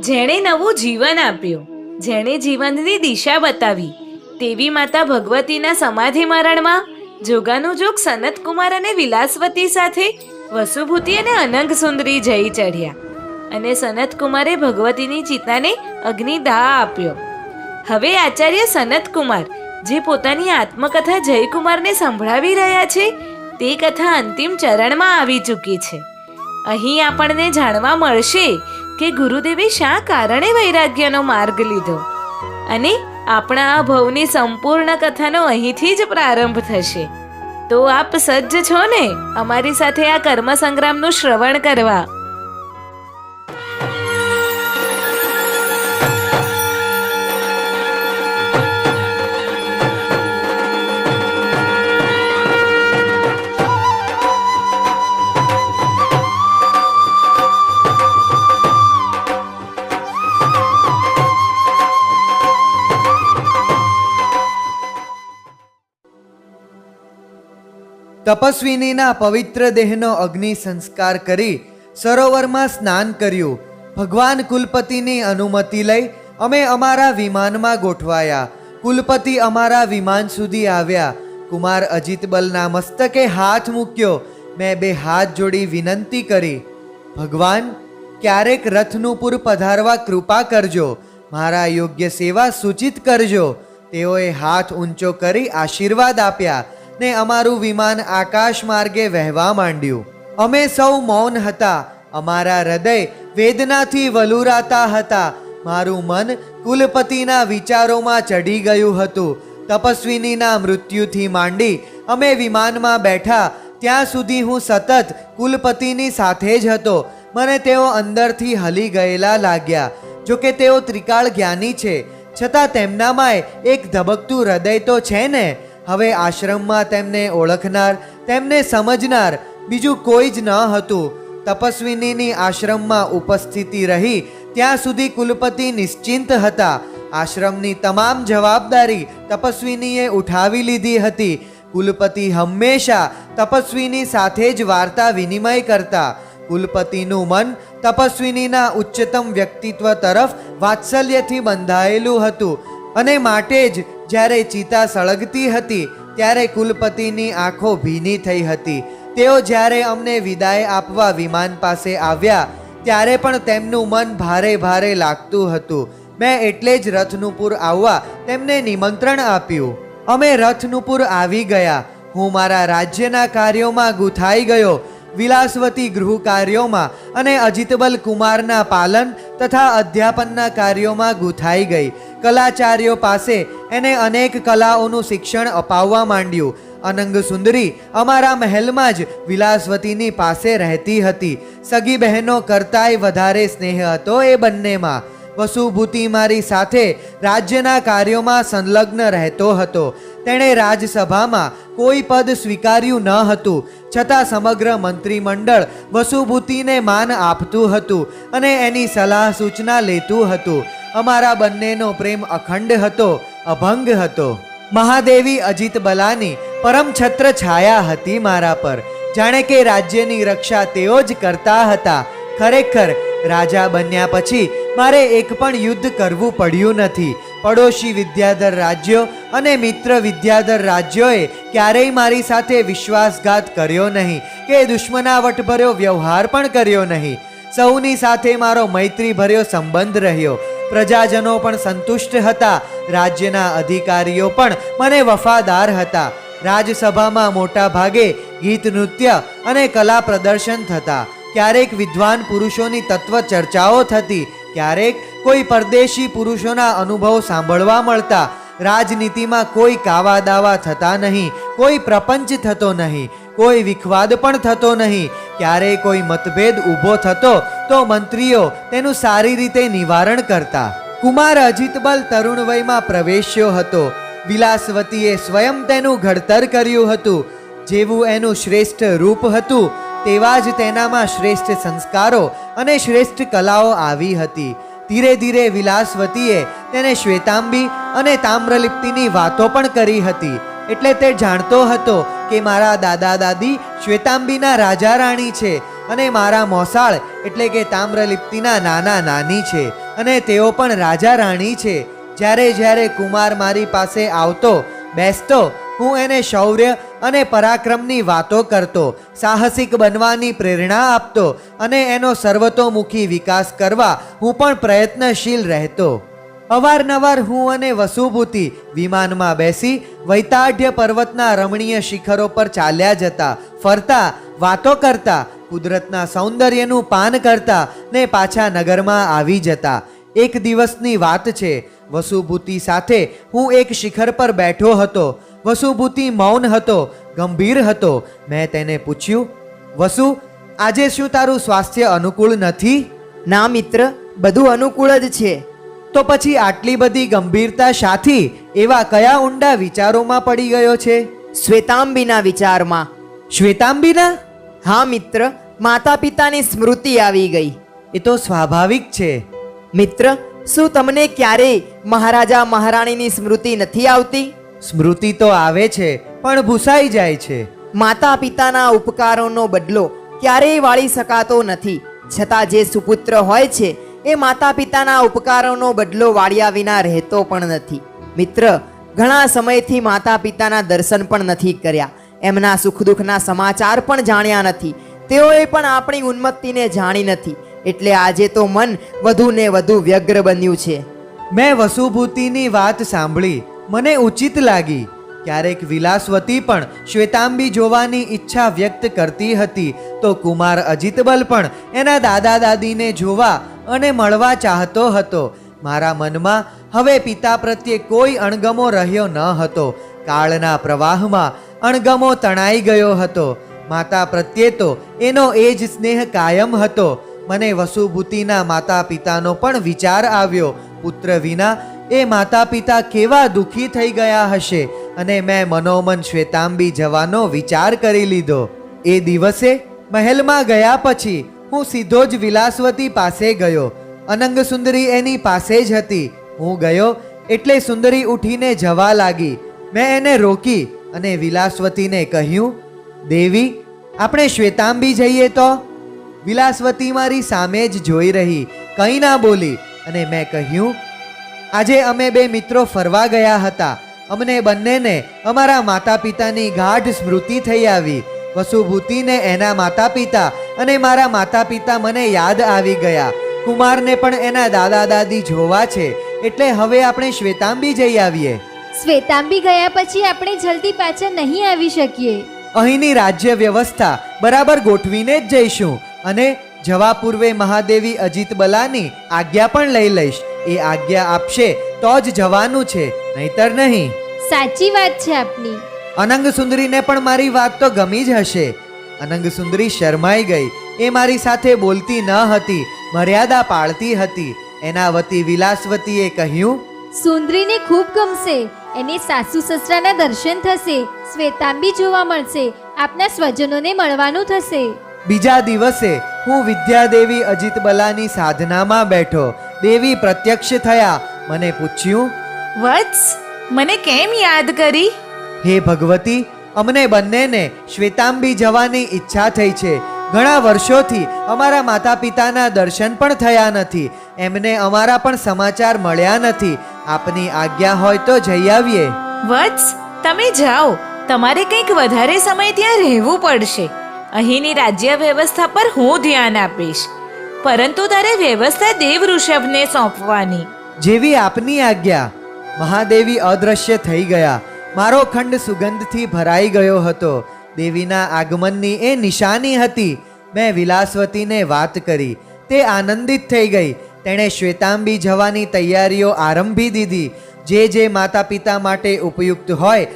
જેણે નવું જીવન આપ્યું, જેણે જીવનની દિશા બતાવી, તેવી માતા ભગવતીના સમાધિ મરણમાં જોગાનું જોગ સનતકુમાર અને વિલાસવતી સાથે વસુભૂતિ અને અનંગ સુંદરી જઈ ચઢ્યા અને સનતકુમારે ભગવતીની ચિતાને અગ્નિદાહ આપ્યો. હવે આચાર્ય સનતકુમાર જે પોતાની આત્મકથા જયકુમારને સંભળાવી રહ્યા છે તે કથા અંતિમ ચરણમાં આવી ચૂકી છે. અહીં આપણને જાણવા મળશે કે ગુરુદેવે શા કારણે વૈરાગ્યનો માર્ગ લીધો અને આપણા આ ભવની સંપૂર્ણ કથાનો અહીંથી જ પ્રારંભ થશે. તો આપ સજ્જ છો ને અમારી સાથે આ કર્મ સંગ્રામનું શ્રવણ કરવા? તપસ્વીનીના પવિત્ર દેહનો અગ્નિ સંસ્કાર કરી સરોવરમાં સ્નાન કર્યું. ભગવાન કુલપતિની અનુમતિ લઈ અમે અમારા વિમાનમાં ગોઠવાયા. કુલપતિ અમારા વિમાન સુધી આવ્યા. કુમાર અજિતબલના મસ્તકે હાથ મૂક્યો. મેં બે હાથ જોડી વિનંતી કરી, ભગવાન, ક્યારેક રથનુપુર પધારવા કૃપા કરજો, મારા યોગ્ય સેવા સૂચિત કરજો. તેઓએ હાથ ઊંચો કરી આશીર્વાદ આપ્યા ને અમારું વિમાન આકાશ માર્ગે વહેવા માંડ્યું. અમે સૌ મૌન હતા. અમારા હૃદય વેદનાથી વલુરાતા હતા. મારું મન કુલપતિના વિચારોમાં ચડી ગયું હતું. તપસ્વીનીના મૃત્યુથી માંડી અમે વિમાનમાં બેઠા ત્યાં સુધી હું સતત કુલપતિની સાથે જ હતો. મને તેઓ અંદરથી હલી ગયેલા લાગ્યા. જોકે તેઓ ત્રિકાળ જ્ઞાની છે, છતાં તેમનામાંય એક ધબકતું હૃદય તો છે ને. હવે આશ્રમમાં તેમને ઓળખનાર, તેમને સમજનાર બીજું કોઈ જ ન હતું. તપસ્વીનીની આશ્રમમાં ઉપસ્થિતિ રહી ત્યાં સુધી કુલપતિ નિશ્ચિંત હતા. આશ્રમની તમામ જવાબદારી તપસ્વીનીએ ઉઠાવી લીધી હતી. કુલપતિ હંમેશા તપસ્વીની સાથે જ વાર્તા વિનિમય કરતા. કુલપતિનું મન તપસ્વીનીના ઉચ્ચતમ વ્યક્તિત્વ તરફ વાત્સલ્યથી બંધાયેલું હતું અને માટે જ જ્યારે ચિતા સળગતી હતી ત્યારે કુલપતિની આંખો ભીની થઈ હતી. તેઓ જ્યારે અમને વિદાય આપવા વિમાન પાસે આવ્યા ત્યારે પણ તેમનું મન ભારે ભારે લાગતું હતું. મેં એટલે જ રથનુપુર આવવા તેમને નિમંત્રણ આપ્યું. અમે રથનુપુર આવી ગયા. હું મારા રાજ્યના કાર્યોમાં ગૂંથાઈ ગયો. વિલાસવતી ગૃહ કાર્યોમાં અને અજિતબલ કુમારના પાલન તથા અધ્યાપનના કાર્યોમાં ગૂંથાઈ ગઈ. કલાચાર્યો પાસે એને અનેક કલાઓનું શિક્ષણ અપાવવા માંડ્યું. અનંગ સુંદરી અમારા મહેલમાં જ વિલાસવતીની પાસે રહેતી હતી. સગી બહેનો કરતાંય વધારે સ્નેહ હતો એ બંનેમાં. વસુભૂતિ મારી સાથે રાજ્યના કાર્યોમાં સંલગ્ન રહેતો હતો. તેણે રાજસભામાં કોઈ પદ સ્વીકાર્યું ન હતું, છતાં સમગ્ર મંત્રીમંડળ વસુભૂતિને માન આપતું હતું અને એની સલાહ સૂચના લેતું હતું. અમારા બંનેનો પ્રેમ અખંડ હતો, અભંગ હતો. મહાદેવી અજિતબલાની પરમ છત્ર છાયા હતી મારા પર, જાણે કે રાજ્યની રક્ષા તેઓ જ કરતા હતા. ખરેખર રાજા બન્યા પછી મારે એક પણ યુદ્ધ કરવું પડ્યું નથી. પડોશી વિદ્યાધર રાજ્યો અને મિત્ર વિદ્યાધર રાજ્યોએ ક્યારેય મારી સાથે વિશ્વાસઘાત કર્યો નહીં કે દુશ્મનાવટભર્યો વ્યવહાર પણ કર્યો નહીં. સૌની સાથે મારો મૈત્રીભર્યો સંબંધ રહ્યો. પ્રજાજનો પણ સંતુષ્ટ હતા. રાજ્યના અધિકારીઓ પણ મને વફાદાર હતા. રાજસભામાં મોટા ભાગે ગીત નૃત્ય અને કલા પ્રદર્શન થતા. ક્યારેક વિદ્વાન પુરુષોની તત્વ ચર્ચાઓ થતી, ક્યારેક કોઈ પરદેશી પુરુષોના અનુભવો સાંભળવા મળતા. રાજનીતિમાં કોઈ કાવા દાવા થતા નહીં, કોઈ પ્રપંચ થતો નહીં, કોઈ વિખવાદ પણ થતો નહીં. ક્યારેય કોઈ મતભેદ ઊભો થતો તો મંત્રીઓ તેનું સારી રીતે નિવારણ કરતા. કુમાર અજિતબલ તરુણ વયમાં પ્રવેશ્યો હતો. વિલાસવતીએ સ્વયં તેનું ઘડતર કર્યું હતું. જેવું એનું શ્રેષ્ઠ રૂપ હતું તેવા જ તેનામાં શ્રેષ્ઠ સંસ્કારો અને શ્રેષ્ઠ કલાઓ આવી હતી. ધીરે ધીરે વિલાસવતીએ તેને શ્વેતાંબી અને તામ્રલિપ્તિની વાતો પણ કરી હતી. એટલે તે જાણતો હતો કે મારા દાદા દાદી શ્વેતાંબીના રાજા રાણી છે અને મારા મોસાળ એટલે કે તામ્રલિપ્તિના નાના નાની છે. અને તેઓ પણ રાજા રાણી છે. જ્યારે જ્યારે કુમાર મારી પાસે આવતો બેસતો, હું એને શૌર્ય અને પરાક્રમની વાતો કરતો, સાહસિક બનવાની પ્રેરણા આપતો અને એનો સર્વતોમુખી વિકાસ કરવા હું પણ પ્રયત્નશીલ રહેતો. અવારનવાર હું અને વસુભૂતિ વિમાનમાં બેસી વૈતાઢ્ય પર્વતના રમણીય શિખરો પર ચાલ્યા જતા, ફરતા, વાતો કરતા, કુદરતના સૌંદર્યનું પાન કરતા ને પાછા નગરમાં આવી જતા. એક દિવસની વાત છે. વસુભૂતિ સાથે હું એક શિખર પર બેઠો હતો. વસુભૂતિ મૌન હતો, ગંભીર હતો. મેં તેને પૂછ્યું, વસુ, આજે શું તારું સ્વાસ્થ્ય અનુકૂળ નથી? ના મિત્ર, બધું અનુકૂળ જ છે. તો પછી આટલી બધી ગંભીરતા શાથી? એવા કયા ઊંડા વિચારોમાં પડી ગયો છે? શ્વેતાંબીના વિચારમાં. શ્વેતાંબીના? હા મિત્ર, માતા પિતાની સ્મૃતિ આવી ગઈ. એ તો સ્વાભાવિક છે. મિત્ર, શું તમને ક્યારેય મહારાજા મહારાણીની સ્મૃતિ નથી આવતી? સ્મૃતિ તો આવે છે, પણ ભૂસાઈ જાય છે. માતા પિતાના ઉપકારોનો બદલો ક્યારેય વાળી શકાતો નથી. છતાં જે સુપુત્ર હોય છે એ માતા પિતાના ઉપકારોનો બદલો વાળ્યા વિના રહેતો પણ નથી. મિત્ર, ઘણા સમયથી માતા પિતાના દર્શન પણ નથી કર્યા, એમના સુખ દુઃખના સમાચાર પણ જાણ્યા નથી, તેઓએ પણ આપણી ઉન્મત્તિને જાણી નથી. એટલે આજે તો મન વધુ ને વધુ વ્યગ્ર બન્યું છે. મેં વસુભૂતિની વાત સાંભળી, મને ઉચિત લાગી. ક્યારેક વિલાસવતી પણ શ્વેતાંબી જોવાની ઈચ્છા વ્યક્ત કરતી હતી, તો કુમાર અજિતબલ પણ એના દાદા દાદીને જોવા અને મળવા ચાહતો હતો. મારા મનમાં હવે પિતા પ્રત્યે કોઈ અણગમો રહ્યો ન હતો. કાળના પ્રવાહમાં અણગમો તણાઈ ગયો હતો. માતા પ્રત્યે તો એનો એ જ સ્નેહ કાયમ હતો. મને વસુભૂતિના માતા પિતાનો પણ વિચાર આવ્યો. પુત્ર વિના એ માતા પિતા કેવા દુઃખી થઈ ગયા હશે, અને મેં મનોમન શ્વેતાંબી જવાનો વિચાર કરી લીધો. એ દિવસે મહેલમાં ગયા પછી હું સીધો જ વિલાસવતી પાસે ગયો. અનંગ સુંદરી એની પાસે જ હતી. હું ગયો એટલે સુંદરી ઉઠીને જવા લાગી. મેં એને રોકી અને વિલાસવતીને કહ્યું, દેવી, આપણે શ્વેતાંબી જઈએ તો? વિલાસવતી મારી સામે જ જોઈ રહી, કંઈ ના બોલી. અને મેં કહ્યું, આજે અમે બે મિત્રો ફરવા ગયા હતા. અમને બંનેને અમારા માતા પિતાની ગાઢ સ્મૃતિ થઈ આવી. વસુભૂતિને એના માતા પિતા અને મારા માતા પિતા મને યાદ આવી ગયા. કુમારને પણ એના દાદા દાદી જોવા છે. એટલે હવે આપણે શ્વેતાંબી જઈ આવીએ. શ્વેતાંબી ગયા પછી આપણે જલ્દી પાછા નહીં આવી શકીએ. અહીંની રાજ્ય વ્યવસ્થા બરાબર ગોઠવીને જ જઈશું, અને જવા પૂર્વે મહાદેવી અજિતબલાની આજ્ઞા પણ લઈ લઈશ. એ આજ્ઞા આપશે તો જ જવાનું છે, નહીતર નહીં. સાચી વાત છે આપની. અનંગ સુંદરીને પણ મારી વાત તો ગમી જ હશે. અનંગ સુંદરી શરમાઈ ગઈ. એ મારી સાથે બોલતી ન હતી, મર્યાદા પાળતી હતી. એના વતી વિલાસવતીએ કહ્યું, સુંદરીને ખૂબ ગમશે. એને સાસુ સસરાના દર્શન થશે, શ્વેતાંબી જોવા મળશે, આપના સ્વજનોને મળવાનું થશે. બીજા દિવસે હું વિદ્યાદેવી અજિતબલાની સાધનામાં બેઠો. દેવી પ્રત્યક્ષ થયા. મને પૂછ્યું, વત્સ, મને કેમ યાદ કરી? હે ભગવતી, અમને બંનેને શ્વેતાંબી જવાની ઈચ્છા થઈ છે. ઘણા વર્ષોથી અમારા માતા પિતાના દર્શન પણ થયા નથી. એમને અમારા પણ સમાચાર મળ્યા નથી. આપની આજ્ઞા હોય તો જઈ આવીએ. વત્સ, તમે જાઓ. તમારે કંઈક વધારે સમય ત્યાં રહેવું પડશે. અહીંની રાજ્ય વ્યવસ્થા પર હું ધ્યાન આપીશ, પરંતુ તારે વ્યવસ્થા દેવ ઋષભને સોંપવાની. જેવી આપની આજ્ઞા. મહાદેવી અદ્રશ્ય થઈ ગયા. મારો ખંડ સુગંધથી ભરાઈ ગયો હતો. દેવીના આગમનની એ નિશાની હતી. મેં વિલાસવતીને વાત કરી. તે આનંદિત થઈ ગઈ. તેણે શ્વેતાંબી જવાની તૈયારીઓ આરંભી દીધી. જે જે માતા પિતા માટે ઉપયુક્ત હોય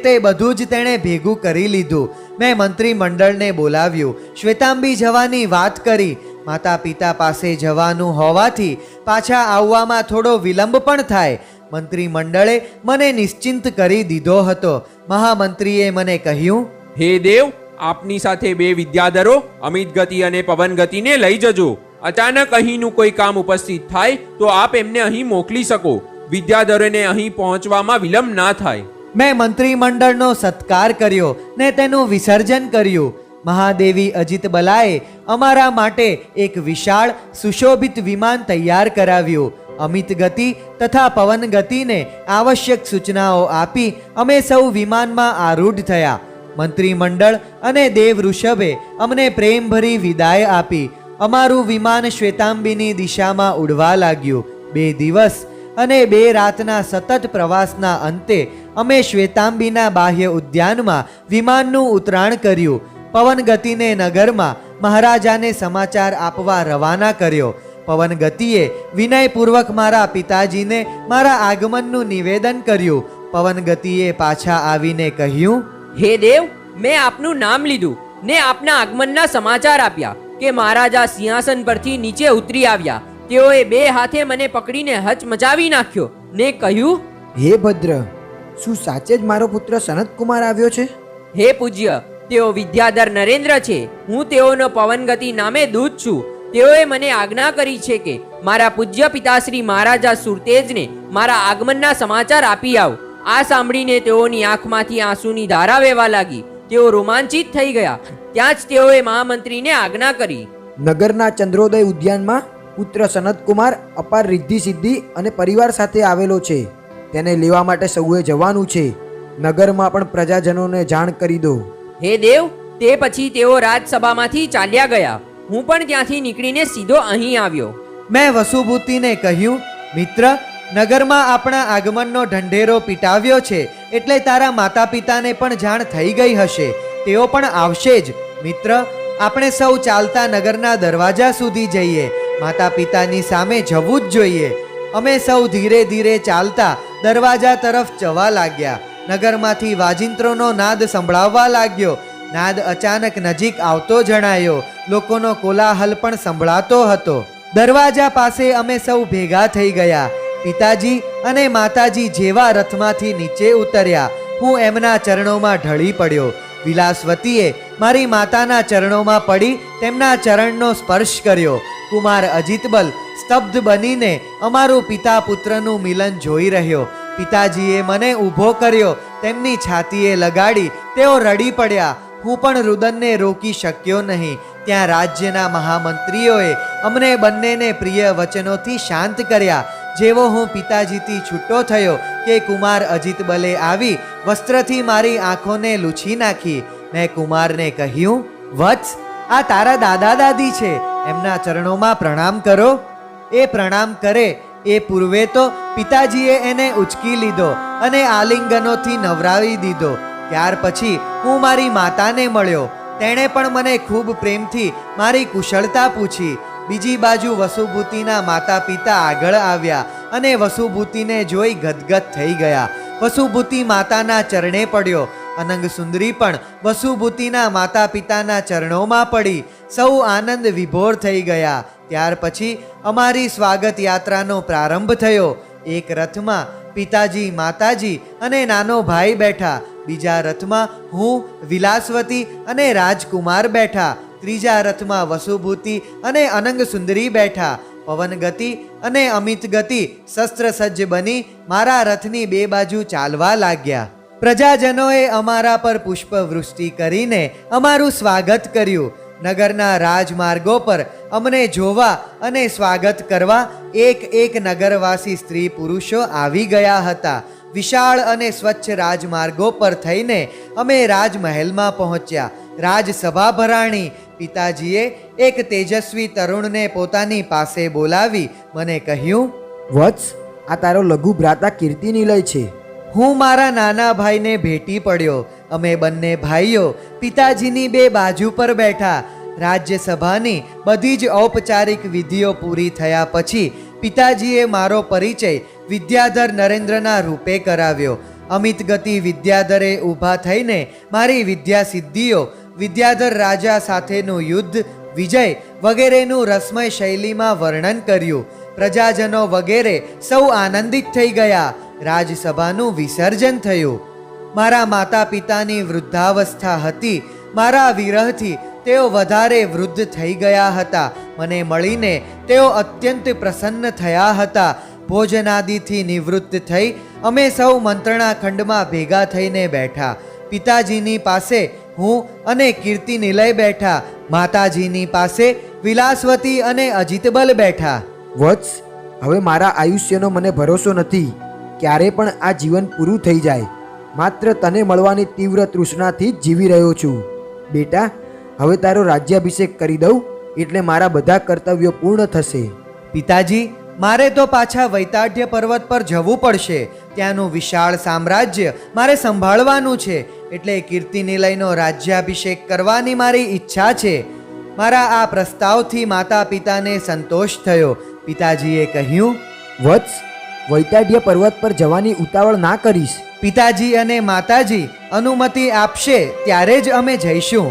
તે બધું જ તેણે ભેગું કરી લીધું. મેં મંત્રી મંડળને બોલાવ્યું. શ્વેતાંબી જવાની વાત કરી. માતા પિતા પાસે જવાનું હોવાથી પાછા આવવામાં થોડો વિલંબ પણ થાય. મંત્રી મંડળે મને નિશ્ચિંત કરી દીધો હતો. મહામંત્રીએ મને કહ્યું, હે દેવ, આપની સાથે બે વિદ્યાધરો અમિત ગતિ અને પવન ગતિને લઈ જજો. અચાનક અહીંનું કોઈ કામ ઉપસ્થિત થાય તો આપ એમને અહીં મોકલી શકો. વિદ્યાધરોને અહીં પહોંચવામાં વિલંબ ના થાય. મેં મંત્રી મંડળનો સત્કાર કર્યો ને તેનું વિસર્જન કર્યું. મહાદેવી અજિતબલાએ અમારા માટે એક વિશાળ સુશોભિત વિમાન તૈયાર કરાવ્યું. અમિત ગતિ તથા પવન ગતિને આવશ્યક સૂચનાઓ આપી અમે સૌ વિમાનમાં આરૂઢ થયા. મંત્રીમંડળ અને દેવ ઋષભે અમને પ્રેમભરી વિદાય આપી. અમારું વિમાન શ્વેતાંબીની દિશામાં ઉડવા લાગ્યું. 2 દિવસ અને 2 રાતના સતત પ્રવાસના અંતે અમે શ્વેતાંબીના બાહ્ય ઉદ્યાનમાં વિમાનનું ઉતરાણ કર્યું. પવન ગતિને નગરમાં મહારાજાને સમાચાર આપવા રવાના કર્યો. પવન ગતિએ વિનયપૂર્વક મારા પિતાજીને મારા આગમનનું નિવેદન કર્યું. પવન ગતિએ પાછા આવીને કહ્યું, હે દેવ, મેં આપનું નામ લીધું ને આપના આગમનના સમાચાર આપ્યા કે મહારાજા સિંહાસન પરથી નીચે ઉતરી આવ્યા. તેઓએ 2 હાથે મને પકડીને હચમચાવી નાખ્યો ને કહ્યું, હે ભદ્ર, શું સાચે જ મારો પુત્ર સનતકુમાર આવ્યો છે? હે પૂજ્ય, તેઓ વિદ્યાધર નરેન્દ્ર છે. હું તેઓનો પવનગતિ નામે દૂત છું. તેઓએ મને આજ્ઞા કરી છે કે મારા પૂજ્ય પિતાશ્રી મહારાજા સુરતેજને મારા આગમનના સમાચાર આપી આવ. આ સાંભળીને તેઓની આંખમાંથી આંસુની ધારા વહેવા લાગી. તેઓ રોમાંચિત થઈ ગયા. ત્યાં જ તેઓએ મહામંત્રીને આજ્ઞા કરી. નગરના ચંદ્રોદય ઉદ્યાનમાં પુત્ર સનતકુમાર અપાર રિદ્ધિ સિદ્ધિ અને પરિવાર સાથે આવેલો છે. તેને લેવા માટે સૌએ જવાનું છે. નગરમાં પણ પ્રજાજનોને જાણ કરી દો. હે દેવ, તે પછી તેઓ રાજસભામાંથી ચાલ્યા ગયા. હું પણ ત્યાંથી નીકળીને સીધો અહીં આવ્યો. મેં વસુભૂતિને કહ્યું, મિત્ર, નગરમાં આપણા આગમનનો ઢંઢેરો પીટાવ્યો છે એટલે તારા માતા પિતાને પણ જાણ થઈ ગઈ હશે. તેઓ પણ આવશે જ. મિત્ર, આપણે સૌ ચાલતા નગરના દરવાજા સુધી જઈએ. માતા પિતાની સામે જવું જ જોઈએ. અમે સૌ ધીરે ધીરે ચાલતા દરવાજા તરફ જવા લાગ્યા. નગરમાંથી વાજિંત્રોનો નાદ સંભળાવવા લાગ્યો. નાદ અચાનક નજીક આવતો જણાયો. લોકોનો કોલાહલ પણ સંભળાતો હતો. દરવાજા પાસે અમે સૌ ભેગા થઈ ગયા. પિતાજી અને માતાજી જેવા રથમાંથી નીચે ઉતર્યા, હું એમના ચરણોમાં ઢળી પડ્યો. વિલાસવતીએ મારી માતાના ચરણોમાં પડી તેમના ચરણનો સ્પર્શ કર્યો. કુમાર અજિતબલ સ્તબ્ધ બનીને અમારું પિતા પુત્રનું મિલન જોઈ રહ્યો. પિતાજીએ મને ઊભો કર્યો. તેમની છાતીએ લગાડી તેઓ રડી પડ્યા. હું પણ રુદનને રોકી શક્યો નહીં. ત્યાં રાજ્યના મહામંત્રીઓએ અમને બંનેને પ્રિય વચનોથી શાંત કર્યા. જેવો હું પિતાજીથી છૂટો થયો કે કુમાર અજિતબલે આવી વસ્ત્રથી મારી આંખોને લૂછી નાખી. મેં કુમારને કહ્યું, વત્સ, આ તારા દાદા દાદી છે, એમના ચરણોમાં પ્રણામ કરો. એ પ્રણામ કરે એ પૂર્વે તો પિતાજીએ એને ઉચકી લીધો અને આલિંગનોથી નવરાવી દીધો. ત્યાર પછી હું મારી માતાને મળ્યો. તેણે પણ મને ખૂબ પ્રેમથી મારી કુશળતા પૂછી. બીજી બાજુ વસુભૂતિના માતા પિતા આગળ આવ્યા અને વસુભૂતિને જોઈ ગદગદ થઈ ગયા. વસુભૂતિ માતાના ચરણે પડ્યો. અનંગ સુંદરી પણ વસુભૂતિના માતા પિતાના ચરણોમાં પડી. સૌ આનંદ વિભોર થઈ ગયા. ત્યાર પછી અમારી સ્વાગત યાત્રાનો પ્રારંભ થયો. એક રથમાં પિતાજી, માતાજી અને નાનો ભાઈ બેઠા. બીજા રથમાં હું, વિલાસવતી અને રાજકુમાર બેઠા. ત્રીજા રથમાં વસુભૂતિ અને અનંગ સુંદરી બેઠા. પવનગતિ અને અમિત ગતિ શસ્ત્ર સજ્જ બની મારા રથની 2 બાજુ ચાલવા લાગ્યા. પ્રજાજનોએ અમારા પર પુષ્પવૃષ્ટિ કરીને અમારું સ્વાગત કર્યું. નગરના રાજમાર્ગો પર અમને જોવા અને સ્વાગત કરવા એક નગરવાસી સ્ત્રી પુરુષો આવી ગયા હતા. વિશાળ અને સ્વચ્છ રાજમાર્ગો પર થઈને અમે રાજમહેલમાં પહોંચ્યા. રાજસભા ભરાણી. પિતાજીએ એક તેજસ્વી તરુણને પોતાની પાસે બોલાવી મને કહ્યું, વત્સ, આ તારો લઘુ ભ્રાતા કીર્તિનિલય છે. હું મારા નાના ભાઈને ભેટી પડ્યો. અમે બંને ભાઈઓ પિતાજીની 2 બાજુ પર બેઠા. રાજ્યસભાની બધી જ ઔપચારિક વિધિઓ પૂરી થયા પછી પિતાજીએ મારો પરિચય વિદ્યાધર નરેન્દ્રના રૂપે કરાવ્યો. અમિત ગતિ વિદ્યાધરે ઊભા થઈને મારી વિદ્યા સિદ્ધિઓ, વિદ્યાધર રાજા સાથેનું યુદ્ધ, વિજય વગેરેનું રસમય શૈલીમાં વર્ણન કર્યું. પ્રજાજનો વગેરે સૌ આનંદિત થઈ ગયા. રાજસભાનું વિસર્જન થયું. મારા માતા પિતાની વૃદ્ધાવસ્થા હતી. મારા વિરહથી તેઓ વધારે વૃદ્ધ થઈ ગયા હતા. મને મળીને તેઓ અત્યંત પ્રસન્ન થયા હતા. ભોજનાદિથી નિવૃત્ત થઈ અમે સૌ મંત્રણા ખંડમાં ભેગા થઈને બેઠા. પિતાજીની પાસે હું અને કીર્તિ નિલય બેઠા, માતાજીની પાસે વિલાસવતી અને અજિતબલ બેઠા. વત્સ, હવે મારા આયુષ્યનો મને ભરોસો નથી. ક્યારે પણ આ જીવન પૂરું થઈ જાય. માત્ર તને મળવાની તીવ્ર તૃષ્ણાથી જ જીવી રહ્યો છું. બેટા, હવે તારો રાજ્યાભિષેક કરી દઉં એટલે મારા બધા કર્તવ્યો પૂર્ણ થશે. પિતાજી, મારે તો પાછા વૈતાઢ્ય પર્વત પર જવું પડશે. ત્યાંનું વિશાળ સામ્રાજ્ય મારે સંભાળવાનું છે, એટલે કીર્તિ નિલયનો રાજ્યાભિષેક કરવાની મારી ઈચ્છા છે. મારા આ પ્રસ્તાવથી માતા પિતાને સંતોષ થયો. પિતાજીએ કહ્યું, વત્સ, વૈતાઢ્ય પર્વત પર જવાની ઉતાવળ ના કરીશ. પિતાજી અને માતાજી અનુમતિ આપશે ત્યારે જ અમે જઈશું.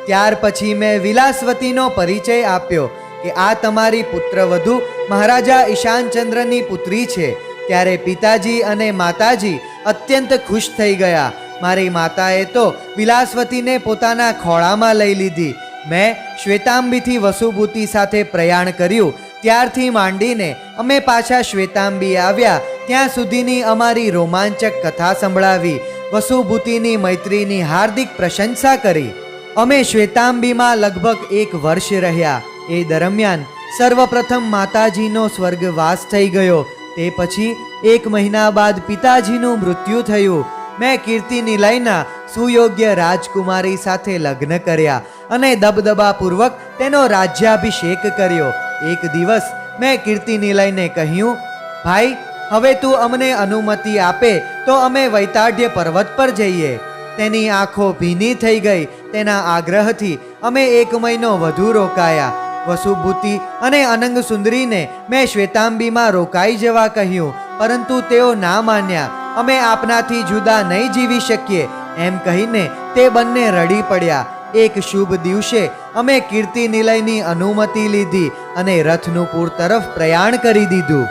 ત્યાર પછી મેં વિલાસવતીનો પરિચય આપ્યો કે આ તમારી પુત્રવધુ મહારાજા ઈશાનચંદ્રની પુત્રી છે. ત્યારે પિતાજી અને માતાજી અત્યંત ખુશ થઈ ગયા. મારી માતાએ તો વિલાસવતીને પોતાના ખોળામાં લઈ લીધી. મેં શ્વેતાંબીથી વસુભૂતિ સાથે પ્રયાણ કર્યું. ત્યારથી માંડીને અમે પાછા શ્વેતાંબી આવ્યા ત્યાં સુધીની અમારી રોમાંચક કથા સંભળાવી. વસુભૂતિની મૈત્રીની હાર્દિક પ્રશંસા કરી. અમે શ્વેતાંબીમાં લગભગ 1 વર્ષ રહ્યા. એ દરમિયાન સર્વપ્રથમ માતાજીનો સ્વર્ગવાસ થઈ ગયો. તે પછી 1 મહિના બાદ પિતાજીનું મૃત્યુ થયું. મેં કીર્તિ નિલયના સુયોગ્ય રાજકુમારી સાથે લગ્ન કર્યા અને દબદબાપૂર્વક તેનો રાજ્યાભિષેક કર્યો. એક દિવસ મેં કીર્તિ નિલયને કહ્યું, ભાઈ, હવે તું અમને અનુમતિ આપે તો અમે વૈતાઢ્ય પર્વત પર જઈએ. તેની આંખો ભીની થઈ ગઈ. તેના આગ્રહથી અમે 1 મહિનો વધુ રોકાયા. વસુભૂતિ અને અનંગ સુંદરીને મેં શ્વેતાંબીમાં રોકાઈ જવા કહ્યું, પરંતુ તેઓ ના માન્યા. અમે આપનાથી જુદા નહીં જીવી શકીએ એમ કહીને તે બંને રડી પડ્યા. એક શુભ દિવસે અમે કીર્તિ નિલયની અનુમતિ લીધી અને રથનુપુર તરફ પ્રયાણ કરી દીધું.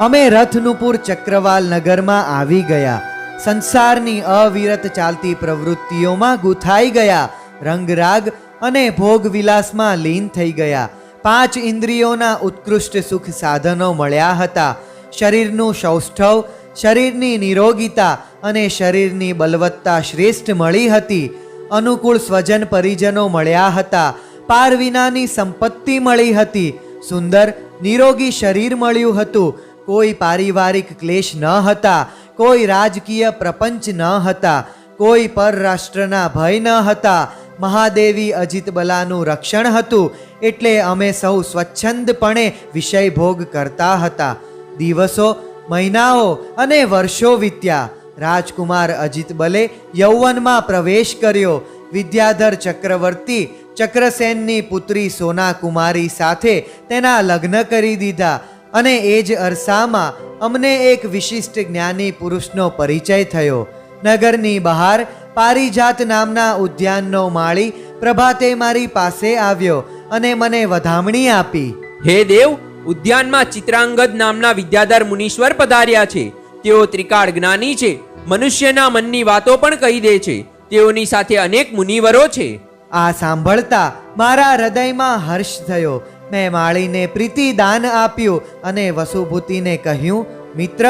અમે રથનુપુર ચક્રવાલ નગરમાં આવી ગયા. સંસારની અવિરત ચાલતી પ્રવૃત્તિઓમાં ગૂંથાઈ ગયા. રંગરાગ અને ભોગવિલાસમાં લીન થઈ ગયા. 5 ઇન્દ્રિયોના ઉત્કૃષ્ટ સુખ સાધનો મળ્યા હતા. શરીરનું સૌષ્ઠવ, શરીરની નિરોગીતા અને શરીરની બલવત્તા શ્રેષ્ઠ મળી હતી. અનુકૂળ સ્વજન પરિજનો મળ્યા હતા. પાર વિનાની સંપત્તિ મળી હતી. સુંદર નિરોગી શરીર મળ્યું હતું. કોઈ પારિવારિક ક્લેશ ન હતા. કોઈ રાજકીય પ્રપંચ ન હતા. કોઈ પરરાષ્ટ્રના ભય ન હતા. મહાદેવી અજિતબલાનું રક્ષણ હતું. એટલે અમે સૌ સ્વચ્છંદપણે વિષય ભોગ કરતા હતા. દિવસો, મહિનાઓ અને વર્ષો વીત્યા. રાજકુમાર અજિતબલે યૌવનમાં પ્રવેશ કર્યો. વિદ્યાધર ચક્રવર્તી ચક્રસેનની પુત્રી સોના કુમારી સાથે તેના લગ્ન કરી દીધા અને એ જ અરસામાં અમને એક વિશિષ્ટ જ્ઞાની પુરુષનો પરિચય થયો. નગરની બહાર પારિજાત નામના ઉદ્યાનનો માળી પ્રભાતે મારી પાસે આવ્યો અને મને વધામણી આપી. હે દેવ, ઉદ્યાનમાં ચિત્રાંગદ નામના વિદ્યાધર મુનીશ્વર પધાર્યા છે. તેઓ ત્રિકાળ જ્ઞાની છે. મનુષ્યના મનની વાતો પણ કહી દે છે. તેઓની સાથે અનેક મુનિવરો છે. આ સાંભળતા મારા હૃદયમાં હર્ષ થયો. મેં માળીને પ્રીતિ દાન આપ્યું અને વસુભૂતિને કહ્યું, મિત્ર,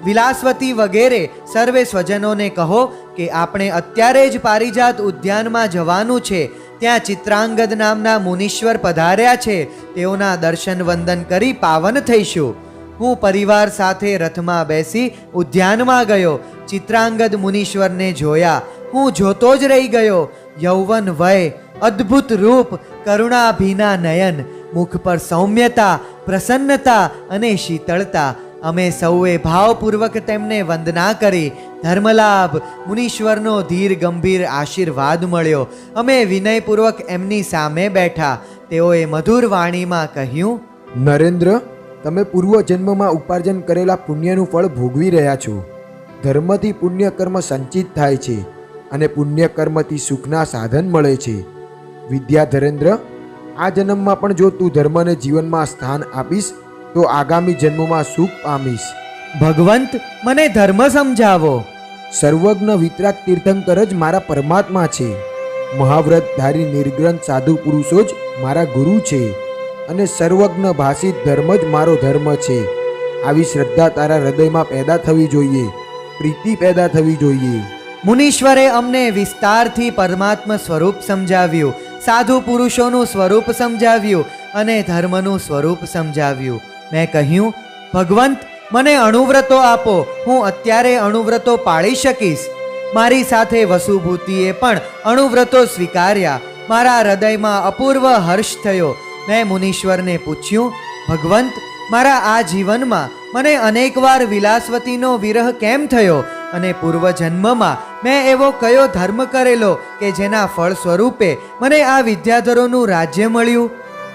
વિલાસવતી વગેરે સર્વે સ્વજનોને કહો કે આપણે અત્યારે જ પારિજાત ઉદ્યાનમાં જવાનું છે. ત્યાં ચિત્રાંગદ નામના મુનીશ્વર પધાર્યા છે. તેઓના દર્શન વંદન કરી પાવન થઈશું. હું પરિવાર સાથે રથમાં બેસી ઉદ્યાનમાં ગયો. ચિત્રાંગદ મુનીશ્વરને જોયા. હું જોતો જ રહી ગયો. યૌવન વય, અદ્ભુત રૂપ, કરુણાભીના નયન, મુખ પર સૌમ્યતા, પ્રસન્નતા અને શીતળતા. અમે સૌએ ભાવપૂર્વક તેમને વંદના કરી. ધર્મલાભ, મુનીશ્વરનો ધીર ગંભીર આશીર્વાદ મળ્યો. અમે વિનયપૂર્વક એમની સામે બેઠા. તેઓએ મધુર વાણીમાં કહ્યું, નરેન્દ્ર, તમે પૂર્વજન્મમાં ઉપાર્જન કરેલા પુણ્યનું ફળ ભોગવી રહ્યા છો. ધર્મથી પુણ્યકર્મ સંચિત થાય છે અને પુણ્યકર્મથી સુખના સાધન મળે છે. વિદ્યાધરેન્દ્ર, આ જન્મમાં પણ જો તું ધર્મને જીવનમાં સ્થાન આપીશ તો આગામી જન્મમાં સુખ પામીશ. ભગવંત, મને ધર્મ સમજાવો. સર્વજ્ઞ વિતરાગ તીર્થંકર જ મારા પરમાત્મા છે. મહાવ્રતધારી નિર્ગ્રંથ સાધુ પુરુષો જ મારા ગુરુ છે અને સર્વજ્ઞ ભાષિત ધર્મ જ મારો ધર્મ છે. આવી શ્રદ્ધા તારા હૃદયમાં પેદા થવી જોઈએ. પ્રીતિ પેદા થવી જોઈએ. મુનીશ્વરે અમને વિસ્તારથી પરમાત્મા સ્વરૂપ સમજાવ્યું, સાધુ પુરુષોનું સ્વરૂપ સમજાવ્યું અને ધર્મનું સ્વરૂપ સમજાવ્યું. મેં કહ્યું, ભગવંત, મને અણુવ્રતો આપો, હું અત્યારે અણુવ્રતો પાળી શકીશ. મારી સાથે વસુભૂતિએ પણ અણુવ્રતો સ્વીકાર્યા. મારા હૃદયમાં અપૂર્વ હર્ષ થયો. મેં મુનીશ્વરને પૂછ્યું, ભગવંત, મારા આ જીવનમાં મને અનેકવાર વિલાસવતીનો વિરહ કેમ થયો અને પૂર્વજન્મમાં મેં એવો કયો ધર્મ કરેલો કે જેના ફળ સ્વરૂપે મને આ વિદ્યાધરોનું રાજ્ય મળ્યું?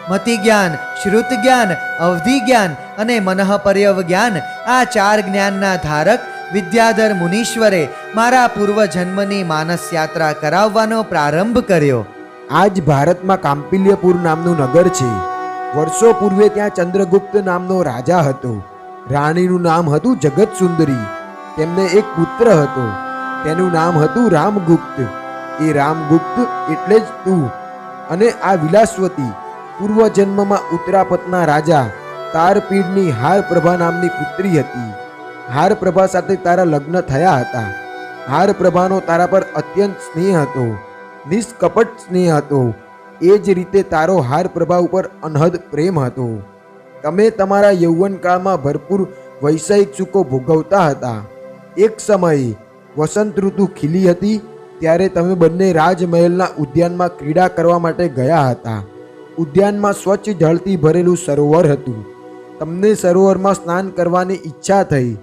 મતિ જ્ઞાન, શ્રુત જ્ઞાન, અવધિ જ્ઞાન અને મનઃપર્યવ જ્ઞાન, આ 4 જ્ઞાનના ધારક વિદ્યાધર મુનીશ્વરે મારા પૂર્વજન્મની માનસ યાત્રા કરાવવાનો પ્રારંભ કર્યો. આજ ભારતમાં કાંપિલ્યપુર નામનું નગર છે. વર્ષો પૂર્વે ત્યાં ચંદ્રગુપ્ત નામનો રાજા હતો. રાણીનું નામ હતું જગત સુંદરી. તેમને એક પુત્ર હતો, તેનું નામ હતું રામગુપ્ત. એ રામગુપ્ત એટલે જ તું. અને આ વિલાસવતી પૂર્વજન્મમાં ઉત્તરાપતના રાજા તારપીડની હારપ્રભા નામની પુત્રી હતી. હારપ્રભા સાથે તારા લગ્ન થયા હતા. હારપ્રભાનો તારા પર અત્યંત સ્નેહ હતો, નિષ્કપટ સ્નેહ હતો. એ જ રીતે તારો હારપ્રભા ઉપર અનહદ પ્રેમ હતો. તમે તમારા યૌવનકાળમાં ભરપૂર વૈષયિક સુખો ભોગવતા હતા. એક સમયે વસંત ઋતુ ખીલી હતી, ત્યારે તમે બંને રાજમહેલના ઉદ્યાનમાં ક્રીડા કરવા માટે ગયા હતા. ઉદ્યાનમાં સ્વચ્છ જળથી ભરેલું સરોવર હતું. તમને સરોવરમાં સ્નાન કરવાની ઈચ્છા થઈ.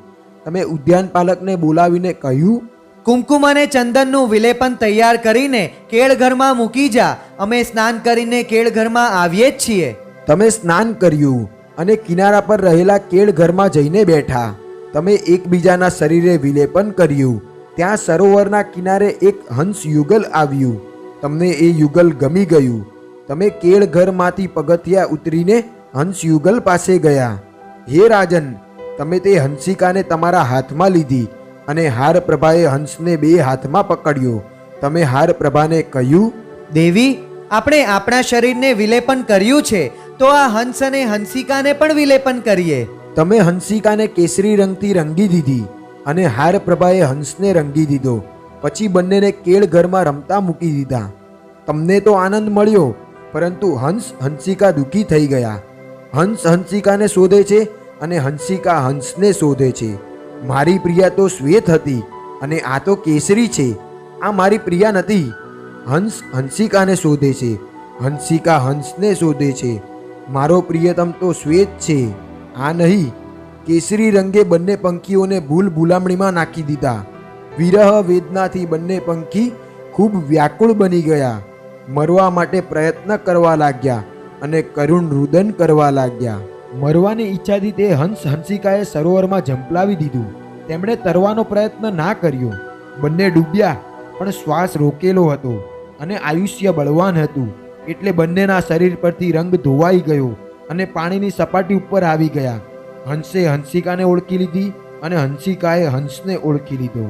તમે ઉદ્યાનપાલકને બોલાવીને કહ્યું, કુમકુમ અને ચંદનનું વિલેપન તૈયાર કરીને કેળઘરમાં મૂકી જા, અમે સ્નાન કરીને કેળઘરમાં આવીએ જ છીએ. તમે સ્નાન કર્યું અને કિનારા પર રહેલા કેળઘરમાં જઈને બેઠા. તમે એકબીજાના શરીરે વિલેપન કર્યું. ત્યાં સરોવરના કિનારે એક હંસ યુગલ આવ્યું. તમને એ યુગલ ગમી ગયું. તમે કેળઘરમાંથી પગથિયા ઉતરીને હંસ યુગલ પાસે ગયા. હે રાજન, તમે તે હંસિકાને તમારા હાથમાં લીધી અને હારપ્રભાએ હંસને 2 હાથમાં પકડ્યો. તમે હારપ્રભાને કહ્યું, દેવી, આપણે આપણા શરીરને વિલેપન કર્યું છે, તો આ હંસ અને હંસિકાને પણ વિલેપન કરીએ. તમે હંસિકાને કેસરી રંગથી રંગી દીધી અને હારપ્રભાએ હંસને રંગી દીધો. પછી બંનેને કેળઘરમાં રમતા મૂકી દીધા. તમને તો આનંદ મળ્યો, પરંતુ હંસ હંસિકા દુઃખી થઈ ગયા. હંસ હંસિકાને શોધે છે અને હંસિકા હંસને શોધે છે. મારી પ્રિયા તો શ્વેત હતી અને આ તો કેસરી છે. આ મારી પ્રિયા નથી. હંસ હંસિકાને શોધે છે, હંસિકા હંસને શોધે છે. મારો પ્રિયતમ તો શ્વેત છે, આ નહીં. કેસરી રંગે બંને પંખીઓને ભૂલ ભૂલામણીમાં નાખી દીધા. વિરહ વેદનાથી બંને પંખી ખૂબ વ્યાકુળ બની ગયા. મરવા માટે પ્રયત્ન કરવા લાગ્યા અને કરુણ રુદન કરવા લાગ્યા. મરવાની ઈચ્છાથી તે હંસ હંસિકાએ સરોવરમાં ઝંપલાવી દીધું. તેમણે તરવાનો પ્રયત્ન ના કર્યો. બંને ડૂબ્યા, પણ શ્વાસ રોકેલો હતો અને આયુષ્ય બળવાન હતું. એટલે બંનેના શરીર પરથી રંગ ધોવાઈ ગયો અને પાણીની સપાટી ઉપર આવી ગયા. હંસે હંસિકાને ઓળખી લીધી અને હંસિકાએ હંસને ઓળખી લીધો.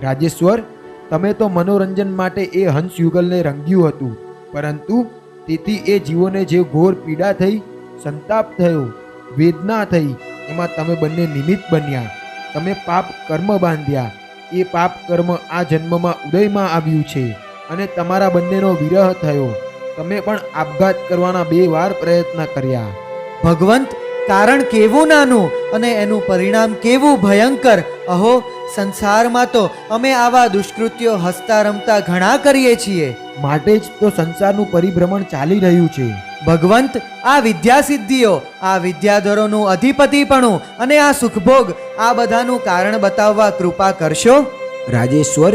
રાજેશ્વર, તમે તો મનોરંજન માટે એ હંસ યુગલને રંગ્યું હતું, પરંતુ તેથી એ જીવોને જે ઘોર પીડા થઈ, સંતાપ થયો, વેદના થઈ, એમાં તમે બંને નિમિત્ત બન્યા. તમે પાપ કર્મ બાંધ્યા. એ પાપ કર્મ આ જન્મમાં ઉદયમાં આવ્યું છે અને તમારા બંનેનો વિરહ થયો. તમે પણ આપઘાત કરવાના 2 વાર પ્રયત્ન કર્યા. ભગવંત, કારણ કેવું નાનું અને એનું પરિણામ કેવું ભયંકર! અહો, સંસારમાં તો અમે આવા દુષ્કૃત્યો હસતા રમતા ઘણા કરીએ છીએ. માટે જ તો સંસારનું પરિભ્રમણ ચાલી રહ્યું છે. ભગવંત, આ વિદ્યા સિદ્ધિઓ, આ વિદ્યાધરોનું અધિપતિપણું અને આ સુખભોગ, આ બધાનું કારણ બતાવવા કૃપા કરશો. રાજેશ્વર,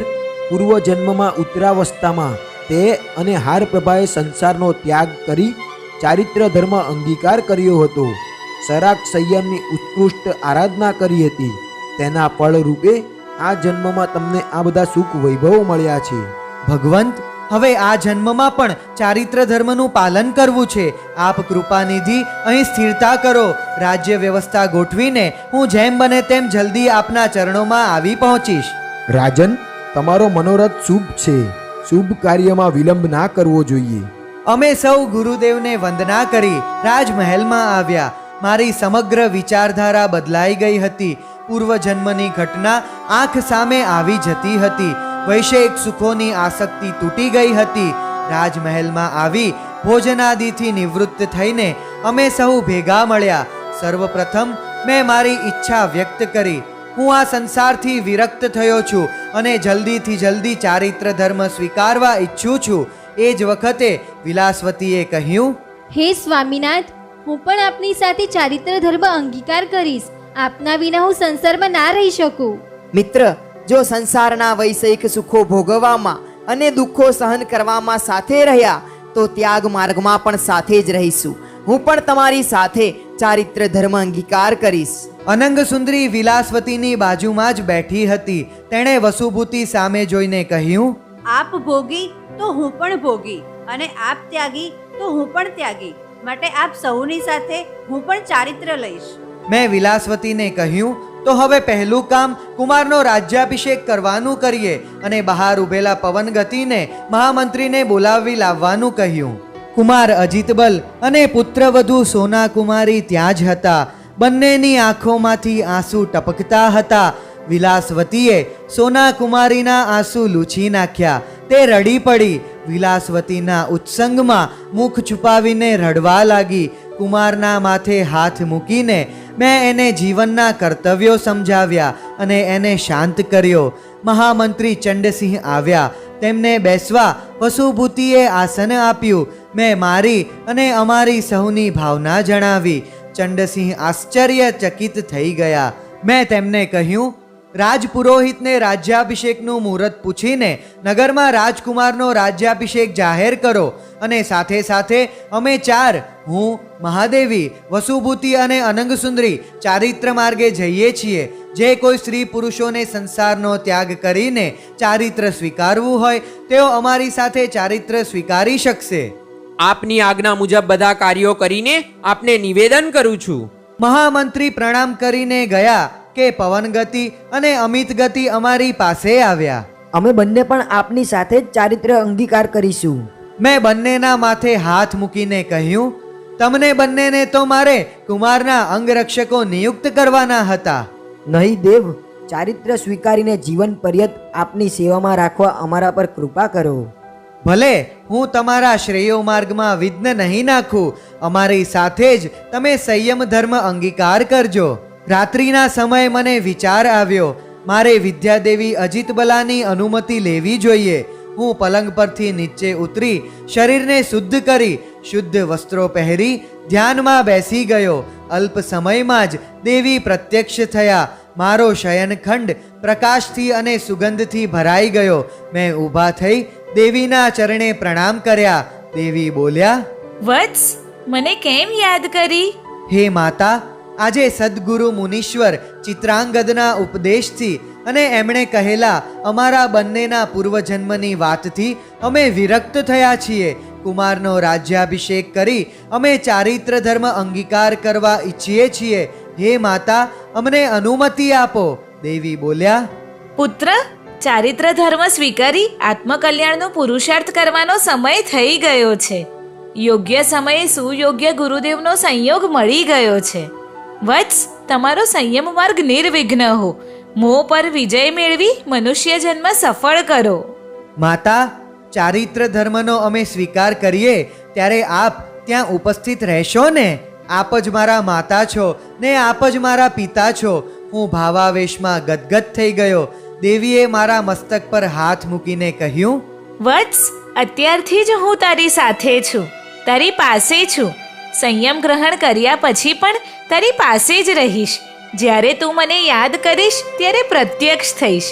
પૂર્વજન્મમાં ઉત્તરાવસ્થામાં તે અને હારપ્રભાએ સંસારનો ત્યાગ કરી ચારિત્ર ધર્મ અંગીકાર કર્યો હતો. સરાગ સંયમની ઉત્કૃષ્ટ આરાધના કરી હતી. તેના ફળ રૂપે આ જન્મમાં તમને આ બધા સુખ વૈભવો મળ્યા છે. ભગવંત, હવે આ જન્મમાં પણ ચારિત્ર ધર્મનું પાલન કરવું છે. આપ કૃપાનિધિ અહીં સ્થિરતા કરો. રાજ્ય વ્યવસ્થા ગોઠવીને હું જેમ બને તેમ જલ્દી આપના ચરણોમાં આવી પહોંચીશ. રાજન, તમારો મનોરથ શુભ છે. શુભ કાર્યમાં વિલંબ ના કરવો જોઈએ. અમે સૌ ગુરુદેવને વંદના કરી રાજમહેલમાં આવ્યા. મારી સમગ્ર વિચારધારા બદલાઈ ગઈ હતી. પૂર્વજન્મની ઘટના આંખ સામે આવી જતી હતી. વૈષયિક સુખોની આસક્તિ તૂટી ગઈ હતી. રાજમહેલમાં આવી ભોજનાદિથી નિવૃત્ત થઈને અમે સહુ ભેગા મળ્યા. સર્વપ્રથમ મેં મારી ઈચ્છા વ્યક્ત કરી. હું આ સંસારથી વિરક્ત થયો છું અને જલ્દીથી જલ્દી ચારિત્ર ધર્મ સ્વીકારવા ઈચ્છું છું. એ જ વખતે વિલાસવતીએ કહ્યું, હે સ્વામીનાથ, હું પણ આપની સાથે ચારિત્ર ધર્મ અંગીકાર કરીશ. આપના વિના હું સંસારમાં ના રહી શકું. મિત્ર, જો સંસારના વૈષયિક સુખો ભોગવવામાં અને દુઃખો સહન કરવામાં સાથે રહ્યા તો ત્યાગ માર્ગમાં પણ સાથે જ રહીશું. હું પણ તમારી સાથે ચારિત્ર ધર્મ અંગીકાર કરીશ. અનંગ સુંદરી વિલાસવતીની બાજુમાં જ બેઠી હતી. તેણે વસુભૂતિ સામે જોઈને કહ્યું, આપ ભોગી તો હું પણ ભોગી, અને આપ ત્યાગી તો હું પણ ત્યાગી. માટે આપ સૌની સાથે હું પણ ચારિત્ર લઈશ. મેં વિલાસવતીને કહ્યું, તો હવે પહેલું કામ કુમારનો રાજ્યાભિષેક કરવાનું કરીએ અને બહાર ઉભેલા પવનગતિને મહામંત્રીને બોલાવી લાવવાનું કહ્યું. કુમાર અજિતબલ અને પુત્રવધુ સોના કુમારી ત્યાં જ હતા. બંનેની આંખોમાંથી આંસુ ટપકતા હતા. વિલાસવતીએ સોના કુમારીના આંસુ લૂછી નાખ્યા. તે રડી પડી. વિલાસવતીના ઉત્સંગમાં મુખ છુપાવીને રડવા લાગી. કુમારના માથે હાથ મૂકીને મેં એને જીવનના કર્તવ્યો સમજાવ્યા અને એને શાંત કર્યો. મહામંત્રી ચંડસિંહ આવ્યા. તેમને બેસવા વસુભૂતિએ આસન આપ્યું. મેં મારી અને અમારી સહુની ભાવના જણાવી. ચંડસિંહ આશ્ચર્યચકિત થઈ ગયા. મેં તેમને કહ્યું, રાજપુરોહિતને રાજ્યાભિષેકનું મુહૂર્ત પૂછીને નગરમાં રાજકુમારનો રાજ્યાભિષેક જાહેર કરો અને સાથે સાથે અમે ચાર, હું, મહાદેવી, વસુભૂતિ અને અનંગસુંદરી ચારિત્ર માર્ગે જઈએ છીએ. જે કોઈ સ્ત્રી પુરુષોને સંસારનો ત્યાગ કરીને ચારિત્ર સ્વીકારવું હોય તેઓ અમારી સાથે ચારિત્ર સ્વીકારી શકશે. આપની આજ્ઞા મુજબ બધા કાર્યો કરીને આપને નિવેદન કરું છું. મહામંત્રી પ્રણામ કરીને ગયા કે પવનગતિ અને અમિત ગતિ અમારી પાસે આવ્યા. અમે બંને પણ આપની સાથે જ ચારિત્ર અંગીકાર કરીશું. મેં બંનેના માથે હાથ મૂકીને કહ્યું, તમને બંનેને તો મારે કુમારના અંગરક્ષકો નિયુક્ત કરવાના હતા. નહીં દેવ, ચારિત્ર સ્વીકારીને જીવન પર્યંત આપની સેવામાં રાખવા અમારા પર કૃપા કરો. ભલે, હું તમારા શ્રેયો માર્ગમાં વિઘ્ન નહીં નાખું. અમારી સાથે જ તમે સંયમ ધર્મ અંગીકાર કરજો. રાત્રિના સમયે મને વિચાર આવ્યો, મારે વિદ્યાદેવી અજિતબલાની અનુમતિ લેવી જોઈએ. હું પલંગ પરથી નીચે ઉતરી શરીરને શુદ્ધ કરી શુદ્ધ વસ્ત્રો પહેરી ધ્યાનમાં બેસી ગયો. અલ્પ સમયમાં જ દેવી પ્રત્યક્ષ થયા. મારો શયનખંડ પ્રકાશથી અને સુગંધથી ભરાઈ ગયો. મેં ઊભા થઈ દેવીના ચરણે પ્રણામ કર્યા. દેવી બોલ્યા, વત્સ, મને કેમ યાદ કરી? હે માતા, આજે સદગુરુ મુનીશ્વર ચિત્રાંગદના ઉપદેશથી અને એમણે કહેલા અમારા બંનેના પૂર્વજન્મની વાતથી અમે વિરક્ત થયા છીએ. કુમારનો રાજ્યાભિષેક કરી અમે ચારિત્ર ધર્મ અંગીકાર કરવા ઈચ્છીએ છીએ. હે માતા, અમને અનુમતિ આપો. દેવી બોલ્યા, પુત્ર, ચારિત્ર ધર્મ સ્વીકારી આત્મકલ્યાણનો પુરુષાર્થ કરવાનો સમય થઈ ગયો છે. યોગ્ય સમયે સુયોગ્ય ગુરુદેવનો સંયોગ મળી ગયો છે. વત્સ, તમારો સંયમ માર્ગ નિર્વિઘ્ન હો. મોહ પર વિજય મેળવી મનુષ્ય જન્મ સફળ કરો. માતા, ચારિત્ર ધર્મનો અમે સ્વીકાર કરીએ ત્યારે આપ ત્યાં ઉપસ્થિત રહેશો ને? આપ જ મારા માતા છો ને આપ જ મારા પિતા છો. હું ભાવાવેશમાં ગદગદ થઈ ગયો. દેવીએ મારા મસ્તક પર હાથ મૂકીને કહ્યું, વત્સ, અત્યારથી જ હું તારી સાથે છું, તારી પાસે છું. સંયમ ગ્રહણ કર્યા પછી પણ તારી પાસે જ રહીશ. જ્યારે તું મને યાદ કરીશ ત્યારે પ્રત્યક્ષ થઈશ,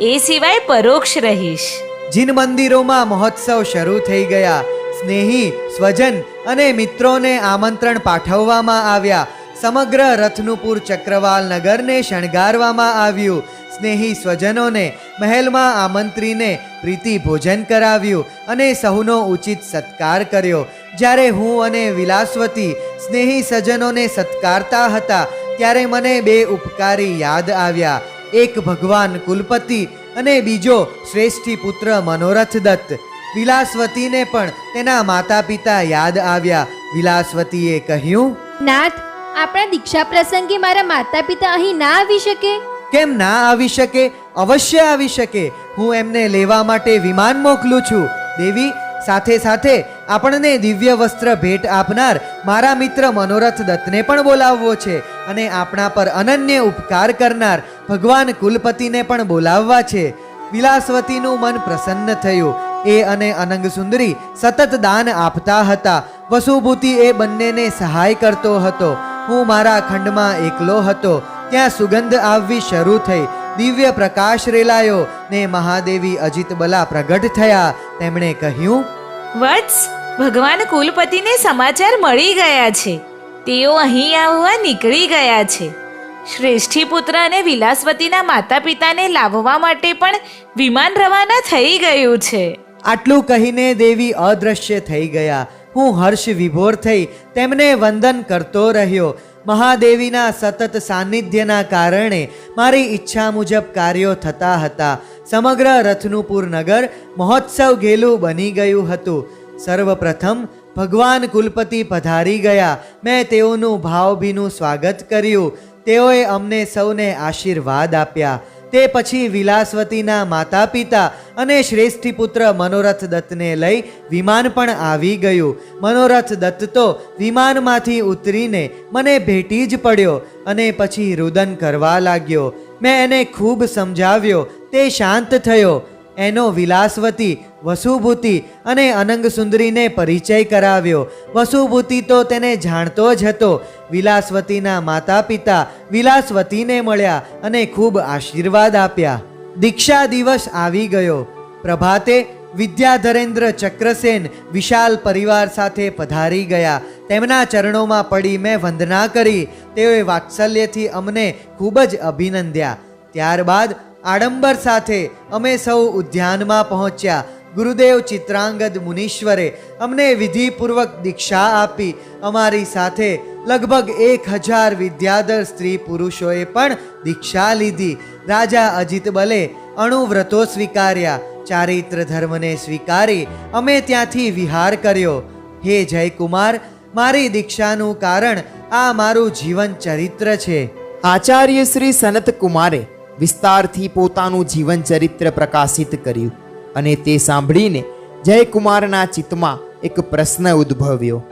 એ સિવાય પરોક્ષ રહીશ. જીન મંદિરોમાં મહોત્સવ શરૂ થઈ ગયા. સ્નેહી, સ્વજન અને મિત્રોને આમંત્રણ પાઠવવામાં આવ્યા. સમગ્ર રત્નુપુર ચક્રવાલ નગરને શણગારવામાં આવ્યું. સ્નેહી સ્વજનોને મહેલમાં આમંત્રીને પ્રીતિ ભોજન કરાવ્યું અને સહુનો ઉચિત સત્કાર કર્યો. જ્યારે હું અને વિલાસવતી સ્નેહી સજ્જનોને સત્કારતા હતા ત્યારે મને બે ઉપકારી યાદ આવ્યા. એક ભગવાન કુલપતિ અને બીજો શ્રેષ્ઠી પુત્ર મનોરથ દત્ત. વિલાસવતીને પણ તેના માતા પિતા યાદ આવ્યા. વિલાસવતીએ કહ્યું, નાથ, આપણા દીક્ષા પ્રસંગે મારા માતા પિતા અહીં ના આવી શકે? કેમ ના આવી શકે? અવશ્ય આવી શકે. હું એમને લેવા માટે વિમાન મોકલું છું. દેવી, સાથે સાથે આપણને દિવ્ય વસ્ત્ર ભેટ આપનાર મારા મિત્ર મનોરથ દત્તને પણ બોલાવવો છે અને આપણા પર અનન્ય ઉપકાર કરનાર ભગવાન કુલપતિને પણ બોલાવવા છે. વિલાસવતીનું મન પ્રસન્ન થયું. એ અને અનંગ સુંદરી સતત દાન આપતા હતા. વસુભૂતિ એ બંનેને સહાય કરતો હતો. હું મારા ખંડમાં એકલો હતો. ત્યાં સુગંધ આવવી શરૂ થઈ. દિવ્ય પ્રકાશ રેલાયો ને મહાદેવી અજિતબલા પ્રગટ થયા. તેમણે કહ્યું, વત્સ, ભગવાન કુલપતિને સમાચાર મળી ગયા છે. તેઓ અહીં આવવા નીકળી ગયા છે. શ્રેષ્ઠી પુત્ર અને વિલાસવતીના માતા પિતાને લાવવા માટે પણ વિમાન રવાના થઈ ગયું છે. આટલું કહીને દેવી અદૃશ્ય થઈ ગયા. હું હર્ષ વિભોર થઈ તેમને વંદન કરતો રહ્યો. મહાદેવીના સતત સાનિધ્યના કારણે મારી ઈચ્છા મુજબ કાર્યો થતા હતા. સમગ્ર રત્નુપુર નગર મહોત્સવ ઘેલું બની ગયું હતું. સર્વપ્રથમ ભગવાન કુલપતિ પધારી ગયા. મેં તેઓનું ભાવભીનું સ્વાગત કર્યું. તેઓએ અમને સૌને આશીર્વાદ આપ્યા. તે પછી વિલાસવતીના માતા પિતા અને શ્રેષ્ઠી પુત્ર મનોરથ દત્તને લઈ વિમાન પણ આવી ગયું. મનોરથ દત્ત તો વિમાનમાંથી ઉતરીને મને ભેટી જ પડ્યો અને પછી રુદન કરવા લાગ્યો. મેં એને ખૂબ સમજાવ્યો. તે શાંત થયો. એનો વિલાસવતી, વસુભૂતિ અને અનંગ સુંદરીને પરિચય કરાવ્યો. વસુભૂતિ તો તેને જાણતો જ હતો. વિલાસવતીના માતા પિતા વિલાસવતીને મળ્યા અને ખૂબ આશીર્વાદ આપ્યા. દીક્ષા દિવસ આવી ગયો. પ્રભાતે વિદ્યાધરેન્દ્ર ચક્રસેન વિશાલ પરિવાર સાથે પધારી ગયા. તેમના ચરણોમાં પડી મેં વંદના કરી. તેઓએ વાત્સલ્યથી અમને ખૂબ જ અભિનંદ્યા. ત્યારબાદ આડંબર સાથે અમે સૌ ઉદ્યાનમાં પહોંચ્યા. ગુરુદેવ ચિત્રાંગદ મુનીશ્વરે અમને વિધિપૂર્વક દીક્ષા આપી. અમારી સાથે લગભગ 1000 વિદ્યાધર સ્ત્રી પુરુષોએ પણ દીક્ષા લીધી. રાજા અજિતબલે અણુવ્રતો સ્વીકાર્યા. ચારિત્ર ધર્મને સ્વીકારી અમે ત્યાંથી વિહાર કર્યો. હે જયકુમાર, મારી દીક્ષાનું કારણ આ મારું જીવન ચરિત્ર છે. આચાર્ય શ્રી સનત કુમારે વિસ્તારથી પોતાનું જીવન ચરિત્ર પ્રકાશિત કર્યું અને તે સાંભળીને જયકુમારના ચિત્તમાં એક પ્રશ્ન ઉદ્ભવ્યો.